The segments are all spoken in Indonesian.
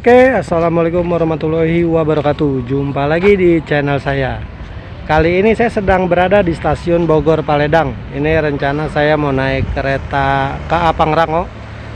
Oke, assalamualaikum warahmatullahi wabarakatuh. Jumpa lagi di channel saya. Kali ini saya sedang berada di stasiun Bogor Paledang. Ini rencana saya mau naik kereta KA Pangrango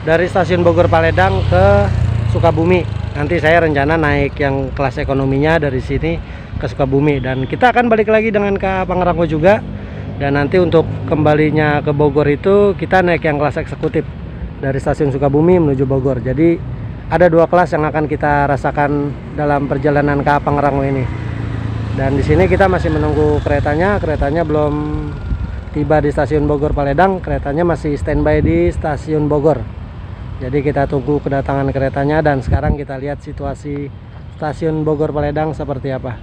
dari stasiun Bogor Paledang ke Sukabumi. Nanti saya rencana naik yang kelas ekonominya dari sini ke Sukabumi. Dan kita akan balik lagi dengan KA Pangrango juga. Dan nanti untuk kembalinya ke Bogor itu kita naik yang kelas eksekutif dari stasiun Sukabumi menuju Bogor. Jadi ada dua kelas yang akan kita rasakan dalam perjalanan KA Pangrango ini. Dan di sini kita masih menunggu keretanya. Keretanya belum tiba di stasiun Bogor Paledang. Keretanya masih standby di stasiun Bogor. Jadi kita tunggu kedatangan keretanya. Dan sekarang kita lihat situasi stasiun Bogor Paledang seperti apa.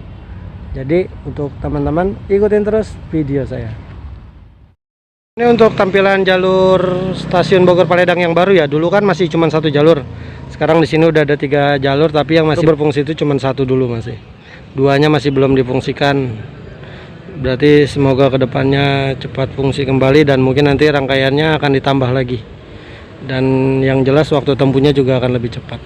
Jadi untuk teman-teman ikutin terus video saya. Ini untuk tampilan jalur stasiun Bogor Paledang yang baru ya. Dulu kan masih cuma satu jalur. Sekarang di sini udah ada 3 jalur, tapi yang masih berfungsi itu cuma satu dulu masih. Duanya masih belum difungsikan. Berarti semoga kedepannya cepat fungsi kembali dan mungkin nanti rangkaiannya akan ditambah lagi. Dan yang jelas waktu tempuhnya juga akan lebih cepat.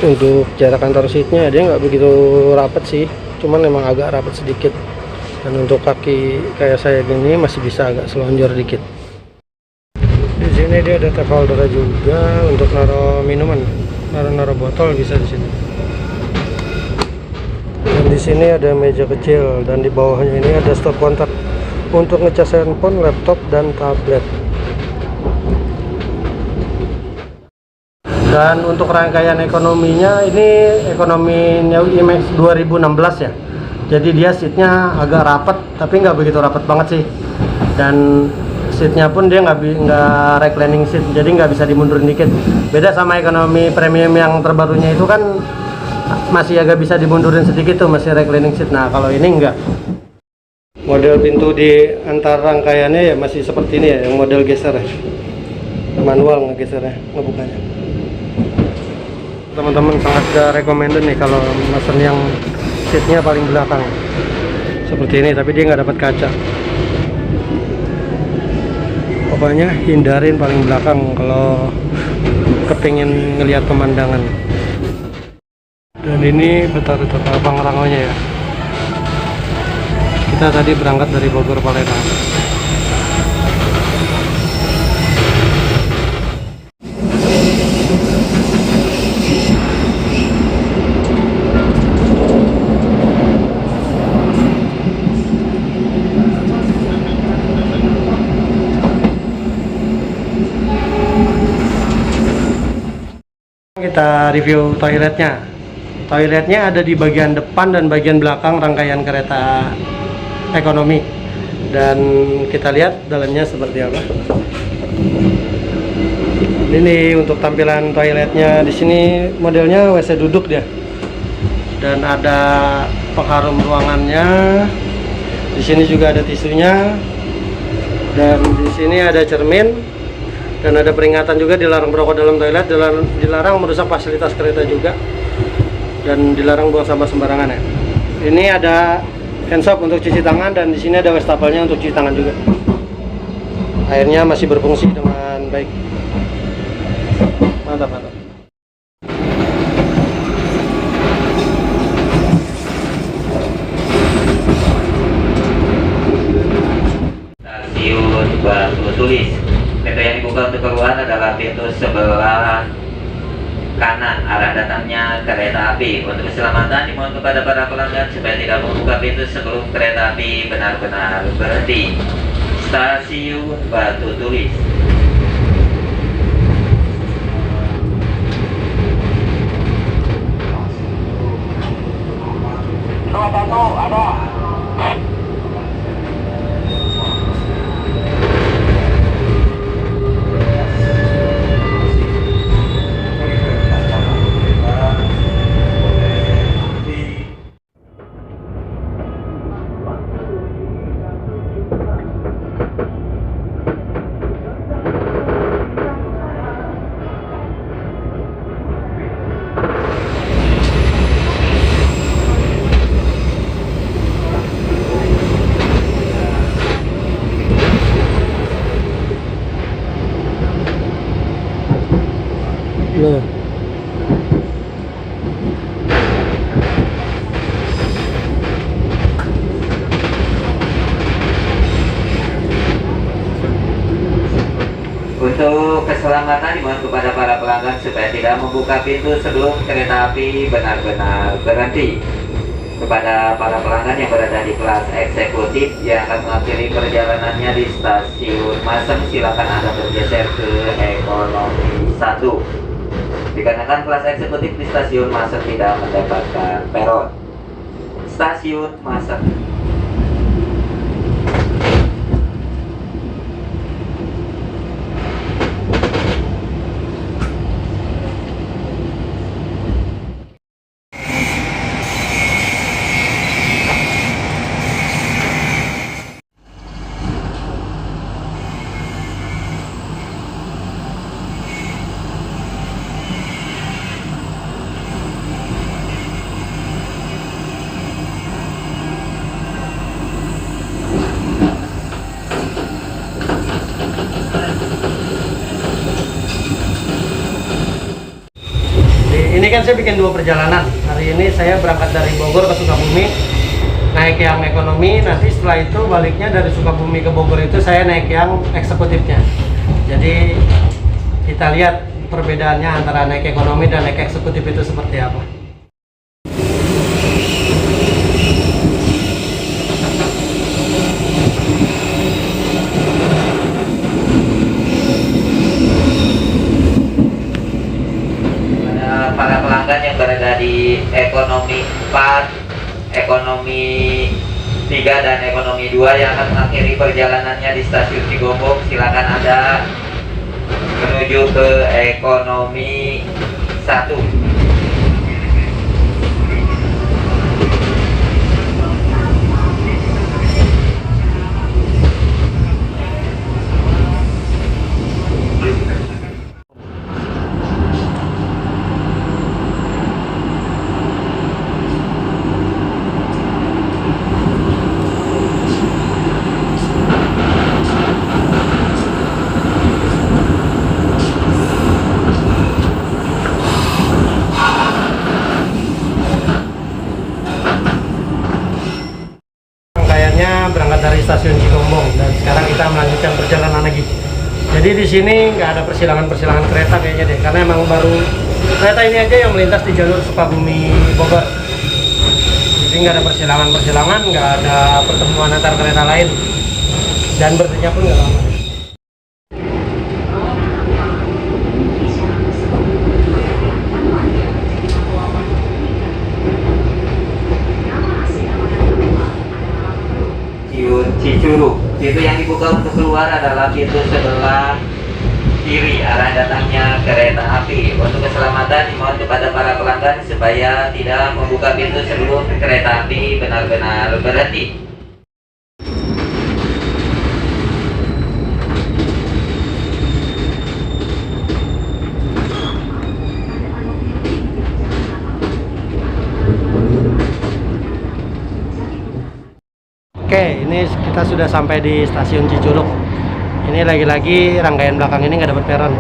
Untuk jarak antar seatnya dia nggak begitu rapat sih, cuman memang agak rapat sedikit. Dan untuk kaki kayak saya gini masih bisa agak selonjor dikit. Di sini dia ada tap holder juga untuk naruh minuman, naruh botol bisa di sini. Dan di sini ada meja kecil dan di bawahnya ini ada stop kontak untuk ngecas handphone, laptop dan tablet. Dan untuk rangkaian ekonominya ini ekonominya IMAX 2016 ya. Jadi dia seatnya agak rapat, tapi nggak begitu rapat banget sih. Dan seatnya pun dia nggak reclining seat, jadi nggak bisa dimundurin dikit. Beda sama ekonomi premium yang terbarunya itu kan masih agak bisa dimundurin sedikit tuh, masih reclining seat. Nah kalau ini enggak. Model pintu di antar rangkaiannya ya masih seperti ini ya, yang model geser ya. Manual ngegesernya, ngebukanya. Teman-teman sangat gak recommended nih kalau mesen yang seatnya paling belakang seperti ini, tapi dia nggak dapat kaca. Pokoknya hindarin paling belakang kalau kepingin ngelihat pemandangan. Dan ini peta-peta Pangrangonya ya. Kita tadi berangkat dari Bogor Paledang. Kita review toiletnya. Toiletnya ada di bagian depan dan bagian belakang rangkaian kereta ekonomi. Dan kita lihat dalamnya seperti apa. Ini untuk tampilan toiletnya. Di sini modelnya WC duduk dia. Dan ada pengharum ruangannya. Di sini juga ada tisunya. Dan di sini ada cermin. Dan ada peringatan juga, dilarang merokok dalam toilet, dilarang merusak fasilitas kereta juga, dan dilarang buang sampah sembarangan ya. Ini ada handshop untuk cuci tangan, dan di sini ada wastafelnya untuk cuci tangan juga. Airnya masih berfungsi dengan baik. Mantap, mantap. Stasiun Batu Tulis. Pintu yang dibuka untuk keluar adalah pintu sebelah kanan arah datangnya kereta api. Untuk keselamatan dimohon kepada para pelanggan supaya tidak membuka pintu sebelum kereta api benar-benar berhenti. Stasiun Batu Tulis. Ada. Nah, Untuk keselamatan dimohon kepada para pelanggan supaya tidak membuka pintu sebelum kereta api benar-benar berhenti. Kepada para pelanggan yang berada di kelas eksekutif yang akan mengakhiri perjalanannya di stasiun Masem, silakan Anda bergeser ke ekonomi 1. Dikarenakan kelas eksekutif di stasiun Masem tidak mendapatkan peron. Stasiun Masem. ini kan saya bikin 2 perjalanan. Hari ini saya berangkat dari Bogor ke Sukabumi, naik yang ekonomi. Nanti setelah itu baliknya dari Sukabumi ke Bogor itu saya naik yang eksekutifnya. Jadi kita lihat perbedaannya antara naik ekonomi dan naik eksekutif itu seperti apa. Para pelanggan yang berada di ekonomi 4, ekonomi 3 dan ekonomi 2 yang akan mengakhiri perjalanannya di stasiun Cigombong, silakan Anda menuju ke ekonomi 1. Berangkat dari stasiun Cigombong dan sekarang kita melanjutkan perjalanan lagi. Jadi di sini nggak ada persilangan kereta kayaknya deh, karena emang baru kereta ini aja yang melintas di jalur Sukabumi Bogor. Jadi nggak ada persilangan, nggak ada pertemuan antar kereta lain, dan berhentinya pun nggak lama. Cicurug. Pintu yang dibuka untuk keluar adalah pintu sebelah kiri arah datangnya kereta api. Untuk keselamatan dimohon kepada para pelanggan supaya tidak membuka pintu sebelum kereta api benar-benar berhenti. ini kita sudah sampai di stasiun Cicurug. Ini lagi-lagi rangkaian belakang ini nggak dapat peron.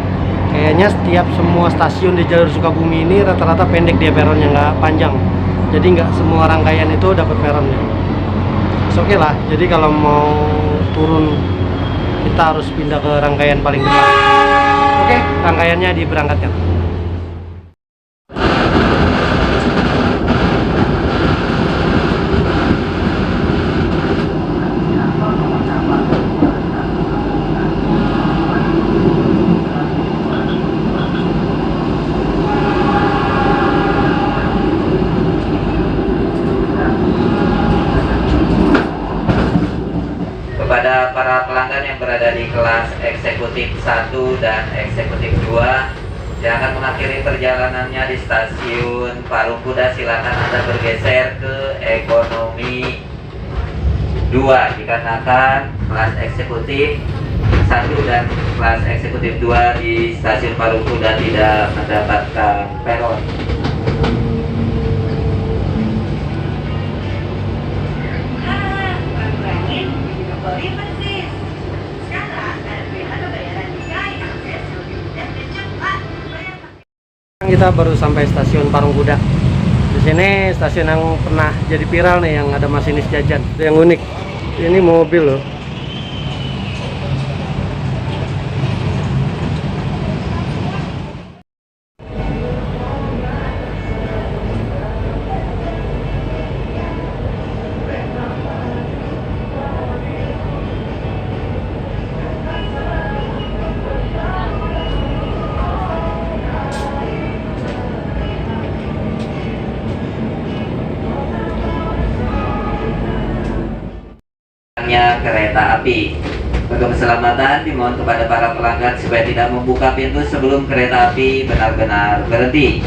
Kayaknya setiap semua stasiun di jalur Sukabumi ini rata-rata pendek dia peronnya, nggak panjang. Jadi nggak semua rangkaian itu dapat peronnya. Oke lah, jadi kalau mau turun kita harus pindah ke rangkaian paling depan. Oke, rangkaiannya diberangkatkan. Kepada para pelanggan yang berada di kelas eksekutif 1 dan eksekutif 2 yang akan mengakhiri perjalanannya di stasiun Parung Kuda, silakan Anda bergeser ke ekonomi 2 dikarenakan kelas eksekutif 1 dan kelas eksekutif 2 di stasiun Parung Kuda tidak mendapatkan peron. Kita baru sampai stasiun Parung Kuda. Di sini stasiun yang pernah jadi viral nih, yang ada masinis jajan. Yang unik, ini mobil loh. Kereta api. Untuk keselamatan dimohon kepada para pelanggan supaya tidak membuka pintu sebelum kereta api benar-benar berhenti.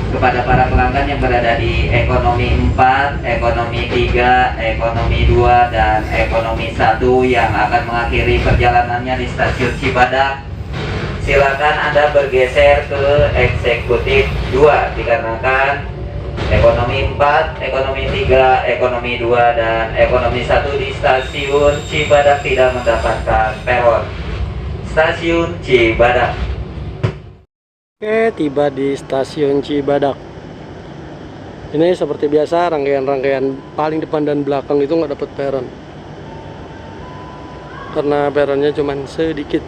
Kepada para pelanggan yang berada di ekonomi 4, ekonomi 3, ekonomi 2, dan ekonomi 1 yang akan mengakhiri perjalanannya di stasiun Cibadak, silakan Anda bergeser ke eksekutif 2 dikarenakan ekonomi 4, ekonomi 3, ekonomi 2, dan ekonomi 1 di stasiun Cibadak tidak mendapatkan peron. Stasiun Cibadak. Oke, tiba di stasiun Cibadak. Ini seperti biasa, rangkaian-rangkaian paling depan dan belakang itu nggak dapat peron. Karena peronnya cuma sedikit.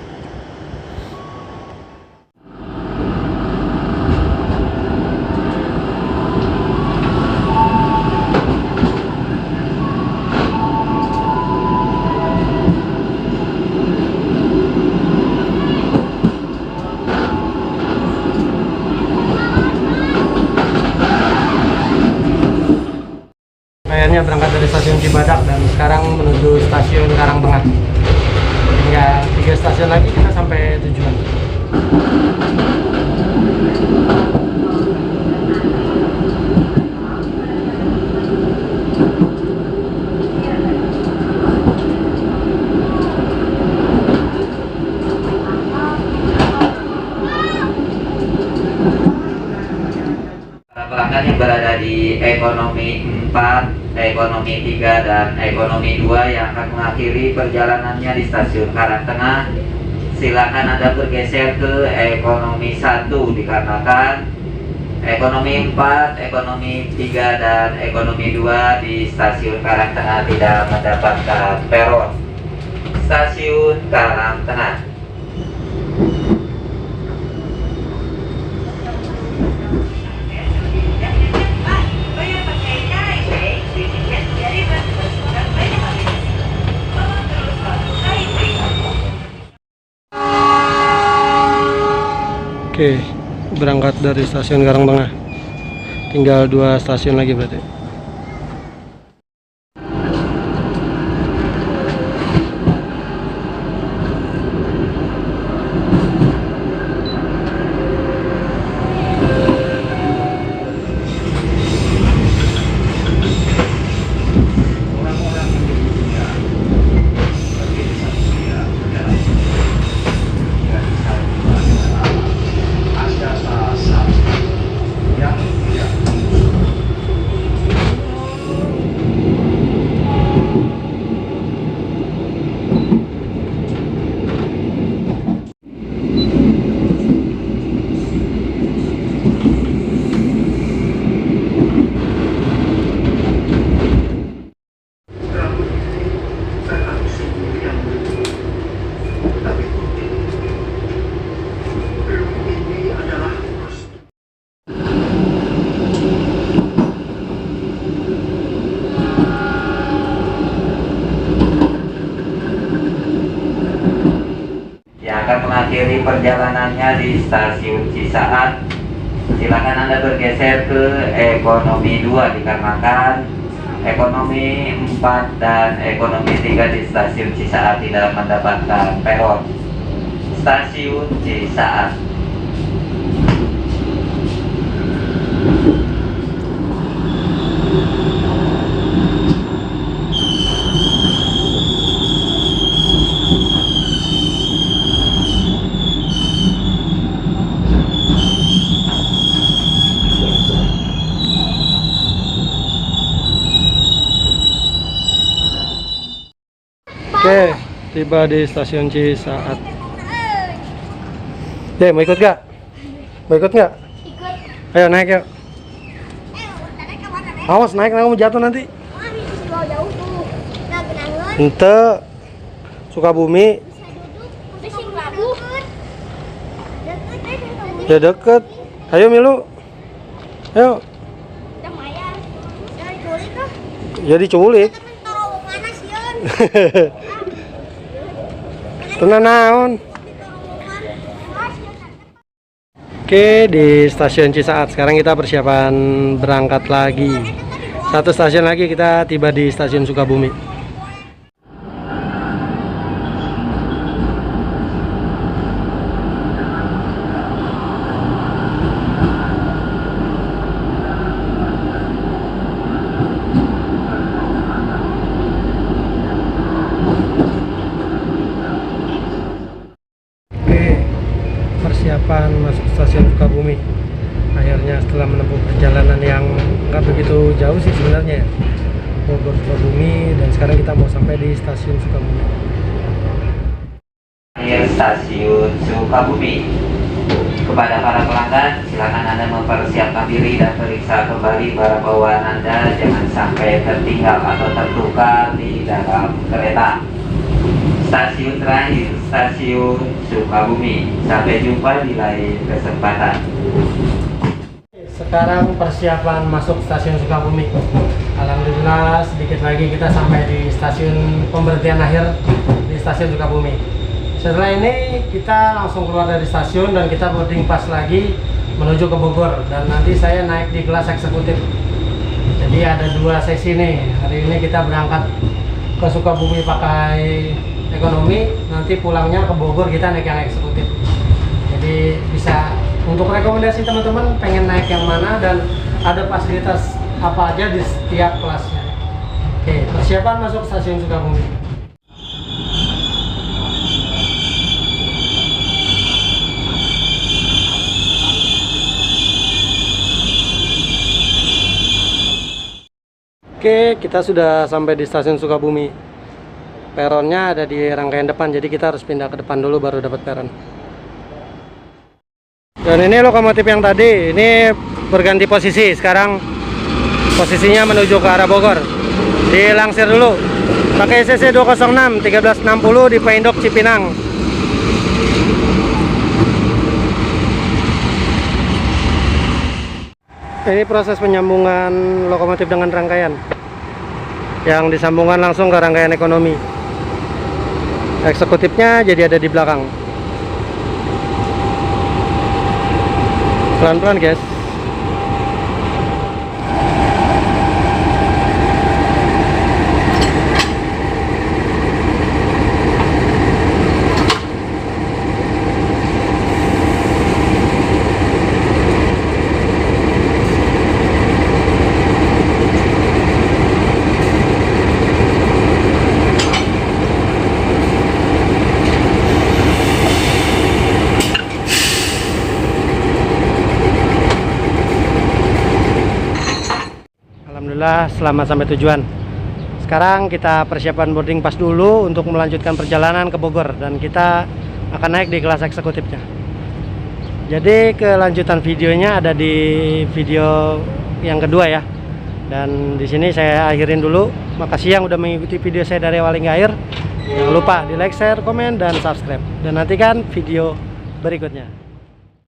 Akhirnya berangkat dari stasiun Cibadak dan sekarang menuju stasiun Karangtengah. Tinggal 3 stasiun lagi kita sampai tujuan. Para pelanggan yang berada di ekonomi 4, ekonomi 3, dan ekonomi 2 yang akan mengakhiri perjalanannya di stasiun Karangtengah, silakan Anda bergeser ke ekonomi 1 dikarenakan ekonomi 4, ekonomi 3, dan ekonomi 2 di stasiun Karangtengah tidak mendapatkan peron. Stasiun Karangtengah. Oke, berangkat dari stasiun Karangtengah. Tinggal 2 stasiun lagi berarti. akan mengakhiri perjalanannya di stasiun Cisaat. Silakan Anda bergeser ke ekonomi 2 dikarenakan ekonomi 4 dan ekonomi 3 di stasiun Cisaat tidak mendapatkan peron. Stasiun Cisaat. Oke, tiba di stasiun Cisaat. Mau ikut gak? Mau ikut gak? Ikut. Ayo naik yuk. Awas naik, kamu jatuh nanti. Jauh tuh. Nah, genangan. Ente Sukabumi Bisa duduk. Sampai sing labu. Deket. ya deket. Ayo Milu. Ayo. Udah mayar. Jangan diculik kah? Ya diculik. Temen tahu mana sih Yon? Tenan naon. Oke, di stasiun Cisaat. Sekarang kita persiapan berangkat lagi. Satu stasiun lagi kita tiba di stasiun Sukabumi. Persiapan masuk stasiun Sukabumi. Akhirnya setelah menempuh perjalanan yang nggak begitu jauh sih sebenarnya ya, Bogor Sukabumi, dan sekarang kita mau sampai di stasiun Sukabumi. Akhir stasiun Sukabumi. Kepada para pelanggan, silakan Anda mempersiapkan diri dan periksa kembali barang bawaan Anda, jangan sampai tertinggal atau tertukar di dalam kereta. Stasiun terakhir, stasiun Sukabumi. Sampai jumpa di lain kesempatan. Sekarang persiapan masuk stasiun Sukabumi. Alhamdulillah sedikit lagi kita sampai di stasiun pemberhentian akhir di stasiun Sukabumi. Setelah ini kita langsung keluar dari stasiun dan kita boarding pass lagi menuju ke Bogor, dan nanti saya naik di kelas eksekutif. Jadi ada dua sesi nih. Hari ini kita berangkat ke Sukabumi pakai ekonomi, nanti pulangnya ke Bogor kita naik yang eksekutif. Jadi bisa untuk rekomendasi teman-teman pengen naik yang mana dan ada fasilitas apa aja di setiap kelasnya. Oke, persiapan masuk stasiun Sukabumi. Oke, kita sudah sampai di stasiun Sukabumi. Peronnya ada di rangkaian depan, jadi kita harus pindah ke depan dulu baru dapat peron. Dan ini lokomotif yang tadi, ini berganti posisi. Sekarang posisinya menuju ke arah Bogor. Dilangsir dulu. Pakai CC 206 1360 di Paindok Cipinang. Ini proses penyambungan lokomotif dengan rangkaian. Yang disambungkan langsung ke rangkaian ekonomi. Eksekutifnya jadi ada di belakang. Pelan-pelan guys. Alhamdulillah selamat sampai tujuan. Sekarang kita persiapan boarding pass dulu untuk melanjutkan perjalanan ke Bogor, dan kita akan naik di kelas eksekutifnya. Jadi kelanjutan videonya ada di video yang kedua ya. Dan di sini saya akhirin dulu. Makasih yang udah mengikuti video saya dari awal hingga akhir. Jangan lupa di like, share, komen, dan subscribe. Dan nantikan video berikutnya.